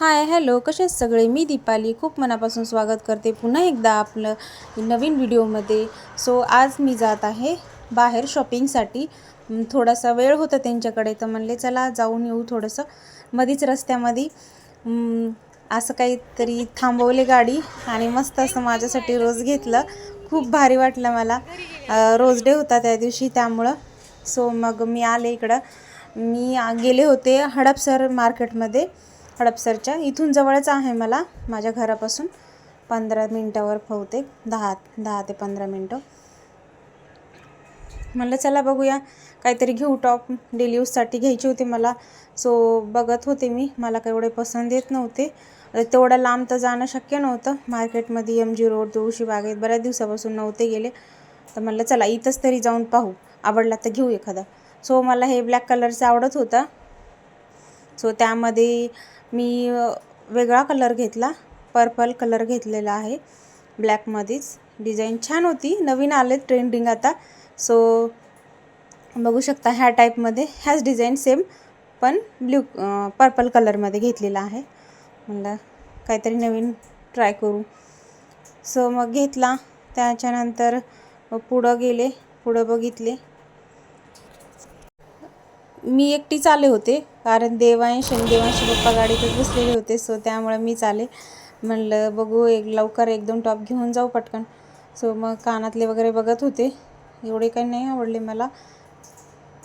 Hi hello, कसे आहेत सगळे. मी दीपाली खूप मनापासून स्वागत करते पुन्हा एकदा आपलं नवीन व्हिडिओमध्ये. आज मी जात आहे बाहेर शॉपिंगसाठी. थोडासा वेळ होता त्यांच्याकडे, तर म्हणले चला जाऊन येऊ थोडंसं. मधीच रस्त्यामध्ये असं काहीतरी थांबवले गाडी आणि मस्त असं माझ्यासाठी रोज घेतलं. खूप भारी वाटलं मला. रोज डे होता त्या दिवशी, त्यामुळं मग मी आले इकडं. मी गेले होते हडपसर मार्केटमध्ये. हडपसरच्या इथून जवळच आहे मला, माझ्या घरापासून 15 मिनटावर बहुतेक 10 ते 15 मिनटं. म्हणलं चला बघूया काहीतरी घेऊ. टॉप डेली यूजसाठी घ्यायचे होते मला. बघत होते मी. मला काही एवढे पसंत येत नव्हते. तेवढं लांब तर जाणं शक्य नव्हतं. मार्केटमध्ये MG रोड, तुळशी बागेत बऱ्याच दिवसापासून नव्हते गेले. तर म्हणलं चला इथंच तरी जाऊन पाहू, आवडला तर घेऊ एखादा. मला हे ब्लॅक कलरचा आवडत होता. त्यामध्ये मी वेगळा कलर घेतला, पर्पल कलर घेतलेला आहे. ब्लॅकमध्येच डिझाईन छान होती. नवीन आले ट्रेंडिंग आता. बघू शकता ह्या टाईपमध्ये ह्याच डिझाईन सेम, पण पर्पल कलरमध्ये घेतलेला आहे. म्हणलं काहीतरी नवीन ट्राय करू. मग घेतला. त्याच्यानंतर पुढं गेले, पुढं बघितले. मी एकटीच आले होते, कारण देवांशी पप्पा गाडीतच बसलेले होते. त्यामुळे मीच आले. म्हणलं बघू लवकर 1-2 टॉप घेऊन जाऊ पटकन. मग कानातले वगैरे बघत होते. एवढे काही नाही आवडले मला.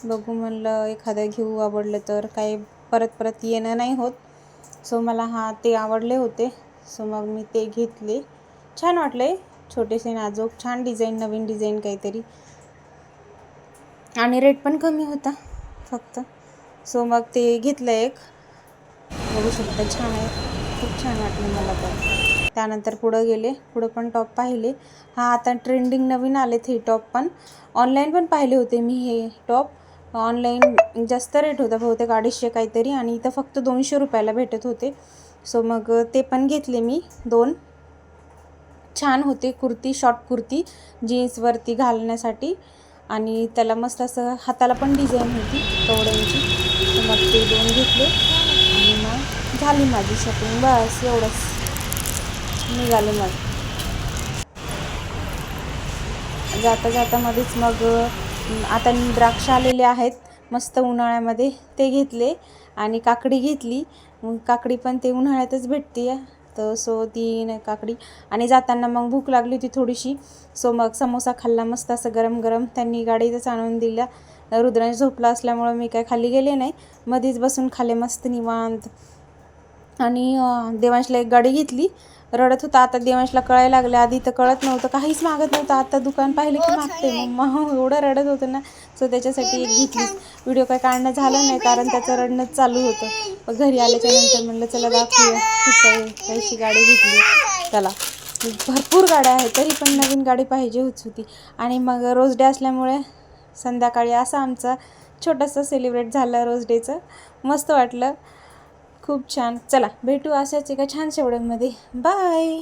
बघू म्हणलं एखादं घेऊ, आवडलं तर. काही परत येणं नाही होत. मला ते आवडले होते. मग मी ते घेतले. छान वाटले, छोटेसे नाजूक, छान डिझाईन, नवीन डिझाईन काहीतरी, आणि रेट पण कमी होता फक्त. मग ते घेतलं एक. बघू शकता छान आहे, खूप छान वाटलं मला तर. त्यानंतर पुढं गेले. पुढं पण टॉप पाहिले. आता ट्रेंडिंग नवीन आलेत हे टॉप. पण ऑनलाईन पण पाहिले होते मी हे टॉप. ऑनलाईन जास्त रेट होता, बहुतेक 250 काहीतरी, आणि इथं फक्त 200 रुपयाला भेटत होते. मग ते पण घेतले मी 2. छान होते. कुर्ती, शॉर्ट कुर्ती जीन्सवरती घालण्यासाठी, आणि त्याला मस्त असं हाताला पण डिझाईन होती कवड्यांची. मग ते 2 घेतले आणि मग झाली माझी शॉपिंग. बस एवढंच, निघाले. मग जाता मध्येच मग आता द्राक्ष आलेले आहेत मस्त उन्हाळ्यामध्ये, ते घेतले. आणि काकडी घेतली. काकडी पण ते उन्हाळ्यातच भेटते. ती काकडी. आणि जाताना मग भूक लागली होती थोडीशी. मग समोसा खाल्ला मस्त असं गरम गरम. त्यांनी गाडीतच आणून दिला. रुद्रांश झोपला असल्यामुळं मी काय खाली गेले नाही, मध्येच बसून खाल्ले मस्त निवांत. आणि देवांशला एक गाडी घेतली. रडत होता. आता देवांशला कळायला लागलं, आधी तर कळत नव्हतं, काहीच मागत नव्हतं. आता दुकान पाहिलं की मागते मम्मा, एवढं रडत होतं ना. त्याच्यासाठी एक घेतलीच. व्हिडिओ काय काढणं झालं नाही, कारण त्याचं रडणंच चालू होतं. मग घरी आल्याच्या नंतर म्हणलं चला दाखवूया. कशी गाडी घेतली त्याला. भरपूर गाड्या आहेत, तरी पण नवीन गाडी पाहिजे होती. आणि मग रोज डे असल्यामुळे संध्याकाळी असं आमचा छोटंसं सेलिब्रेट झालं रोज डेचं. मस्त वाटलं, खूप छान. चला भेटू अशाच एका छानशा व्हिडिओमध्ये. बाय.